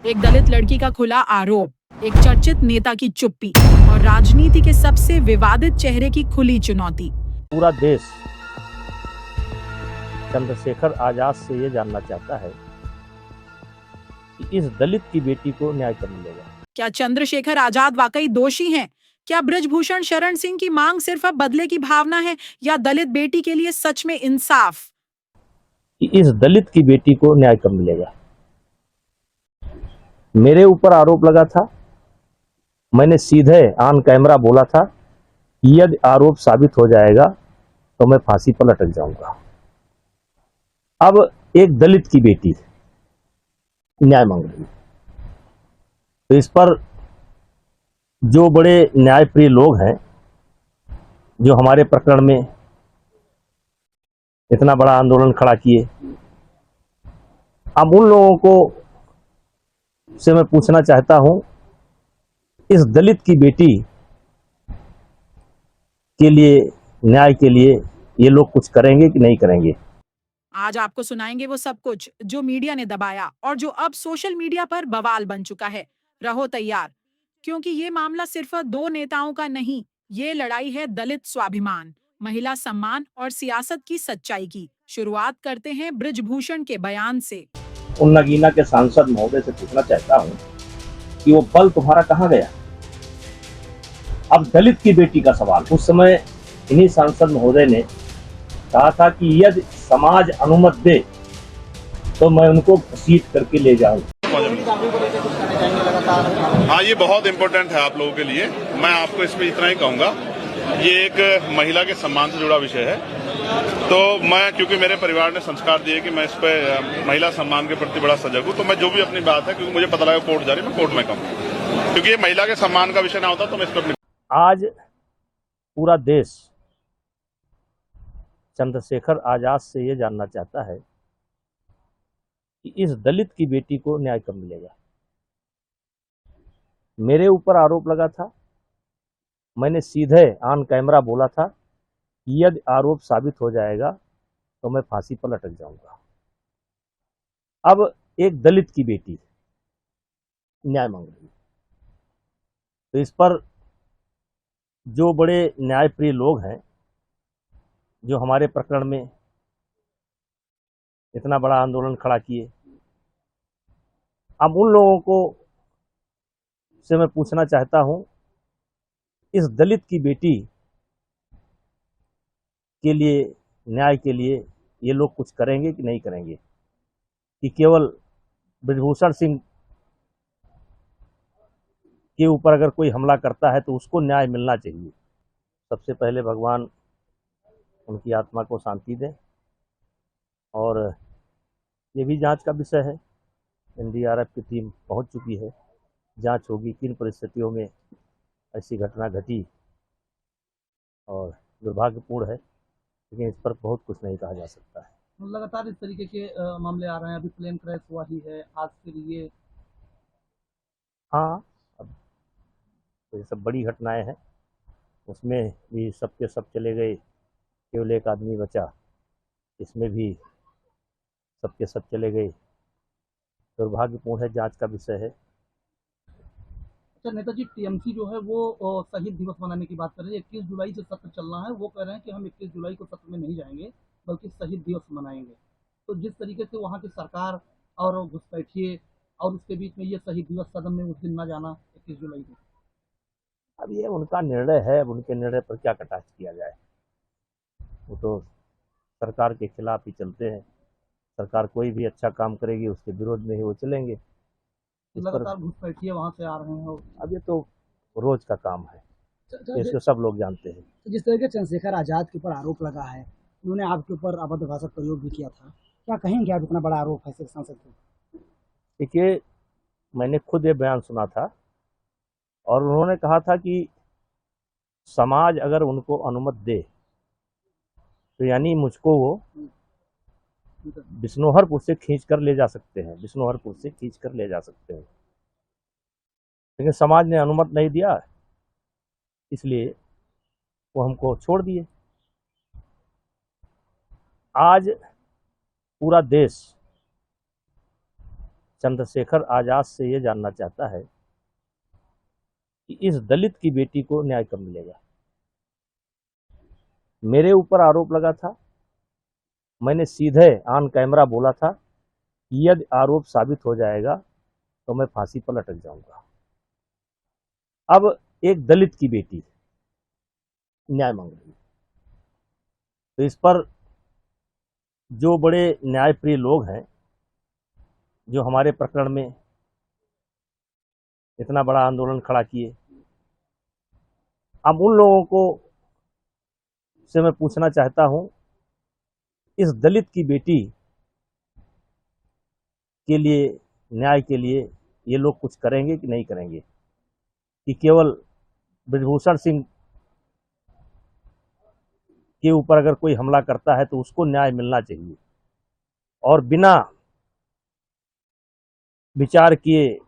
एक दलित लड़की का खुला आरोप, एक चर्चित नेता की चुप्पी और राजनीति के सबसे विवादित चेहरे की खुली चुनौती। पूरा देश चंद्रशेखर आजाद से ये जानना चाहता है कि इस दलित की बेटी को न्याय कब मिलेगा। क्या चंद्रशेखर आजाद वाकई दोषी हैं? क्या बृजभूषण शरण सिंह की मांग सिर्फ अब बदले की भावना है या दलित बेटी के लिए सच में इंसाफ? कि इस दलित की बेटी को न्याय कब मिलेगा। मेरे ऊपर आरोप लगा था, मैंने सीधे ऑन कैमरा बोला था कि यदि आरोप साबित हो जाएगा तो मैं फांसी पर लटक जाऊंगा। अब एक दलित की बेटी न्याय मांग रही है, तो इस पर जो बड़े न्यायप्रिय लोग हैं, जो हमारे प्रकरण में इतना बड़ा आंदोलन खड़ा किए, अब उन लोगों को से मैं पूछना चाहता हूं, इस दलित की बेटी के लिए, न्याय के लिए ये लोग कुछ करेंगे कि नहीं करेंगे। आज आपको सुनाएंगे वो सब कुछ जो मीडिया ने दबाया और जो अब सोशल मीडिया पर बवाल बन चुका है। रहो तैयार, क्योंकि ये मामला सिर्फ दो नेताओं का नहीं, ये लड़ाई है दलित स्वाभिमान, महिला सम्मान और सियासत की सच्चाई की। शुरुआत करते हैं बृजभूषण के बयान से। उन नगीना के सांसद महोदय से पूछना चाहता हूं कि वो बल तुम्हारा कहां गया। अब दलित की बेटी का सवाल, उस समय इन्हीं सांसद महोदय ने कहा था कि यदि समाज अनुमति दे तो मैं उनको घसीट करके ले जाऊं। हाँ, ये बहुत इम्पोर्टेंट है आप लोगों के लिए। मैं आपको इसमें इतना ही कहूँगा, ये एक महिला के सम्मान से जुड़ा विषय है। तो मैं, क्योंकि मेरे परिवार ने संस्कार दिए कि मैं इस पर महिला सम्मान के प्रति बड़ा सजग हूँ, तो मैं जो भी अपनी बात है, क्योंकि मुझे पता लगा कोर्ट जा रही, मैं कोर्ट में कहूँ, क्योंकि ये महिला के सम्मान का विषय ना होता तो मैं इस पर। आज पूरा देश चंद्रशेखर आजाद से ये जानना चाहता है कि इस दलित की बेटी को न्याय कब मिलेगा। मेरे ऊपर आरोप लगा था, मैंने सीधे ऑन कैमरा बोला था कि यदि आरोप साबित हो जाएगा तो मैं फांसी पर लटक जाऊंगा। अब एक दलित की बेटी न्याय मांग रही है, तो इस पर जो बड़े न्यायप्रिय लोग हैं, जो हमारे प्रकरण में इतना बड़ा आंदोलन खड़ा किए, अब उन लोगों को से मैं पूछना चाहता हूं, इस दलित की बेटी के लिए, न्याय के लिए ये लोग कुछ करेंगे कि नहीं करेंगे। कि केवल बृजभूषण सिंह के ऊपर अगर कोई हमला करता है तो उसको न्याय मिलना चाहिए। सबसे पहले भगवान उनकी आत्मा को शांति दें, और ये भी जांच का विषय है। एनडीआरएफ की टीम पहुंच चुकी है, जांच होगी किन परिस्थितियों में ऐसी घटना घटी, और दुर्भाग्यपूर्ण है, लेकिन इस पर बहुत कुछ नहीं कहा जा सकता है। लगातार इस तरीके के मामले आ रहे हैं। अभी प्लेन क्रैश हुआ ही है, आज फिर ये। हाँ, अब तो ये सब बड़ी घटनाएं हैं, उसमें भी सबके सब चले गए, केवल एक आदमी बचा, इसमें भी सबके सब चले गए। दुर्भाग्यपूर्ण है, जांच का विषय है। अच्छा, नेताजी, टीएमसी जो है वो शहीद दिवस मनाने की बात कर रही है। 21 जुलाई से सत्र चलना है। वो कह रहे हैं कि हम 21 जुलाई को सत्र में नहीं जाएंगे, बल्कि शहीद दिवस मनाएंगे। तो जिस तरीके से वहाँ की सरकार और घुसपैठिए और उसके बीच में ये शहीद दिवस सदन में उस दिन ना जाना 21 जुलाई को। अब ये उनका निर्णय है, अब उनके निर्णय पर क्या कटाक्ष किया जाए। वो तो सरकार के खिलाफ ही चलते हैं। सरकार कोई भी अच्छा काम करेगी उसके विरोध में ही वो चलेंगे। इस पर लगातार घुसपैठिए वहाँ से आ रहे हैं। और अब ये तो रोज का काम है, इसको सब लोग जानते हैं। जिस तरह के चंद्रशेखर आजाद के ऊपर आरोप लगा है, उन्होंने आपके ऊपर अभद्र भाषा प्रयोग भी किया था, क्या कहेंगे आप, इतना बड़ा आरोप है सिर्फ सांसद को? देखिए, मैंने खुद ये बयान सुना था, और उन्होंने कहा था कि समाज अगर उनको अनुमति दे तो यानी मुझको वो बिश्नोहरपुर से खींच कर ले जा सकते हैं, बिश्नोहरपुर से खींच कर ले जा सकते हैं। लेकिन समाज ने अनुमति नहीं दिया, इसलिए वो हमको छोड़ दिए। आज पूरा देश चंद्रशेखर आज़ाद से ये जानना चाहता है कि इस दलित की बेटी को न्याय कब मिलेगा। मेरे ऊपर आरोप लगा था, मैंने सीधे ऑन कैमरा बोला था कि यदि आरोप साबित हो जाएगा तो मैं फांसी पर लटक जाऊंगा। अब एक दलित की बेटी न्याय मांग रही है, तो इस पर जो बड़े न्यायप्रिय लोग हैं, जो हमारे प्रकरण में इतना बड़ा आंदोलन खड़ा किए, अब उन लोगों को से मैं पूछना चाहता हूं, इस दलित की बेटी के लिए, न्याय के लिए ये लोग कुछ करेंगे कि नहीं करेंगे, कि केवल ब्रजभूषण सिंह के ऊपर अगर कोई हमला करता है तो उसको न्याय मिलना चाहिए और बिना विचार किए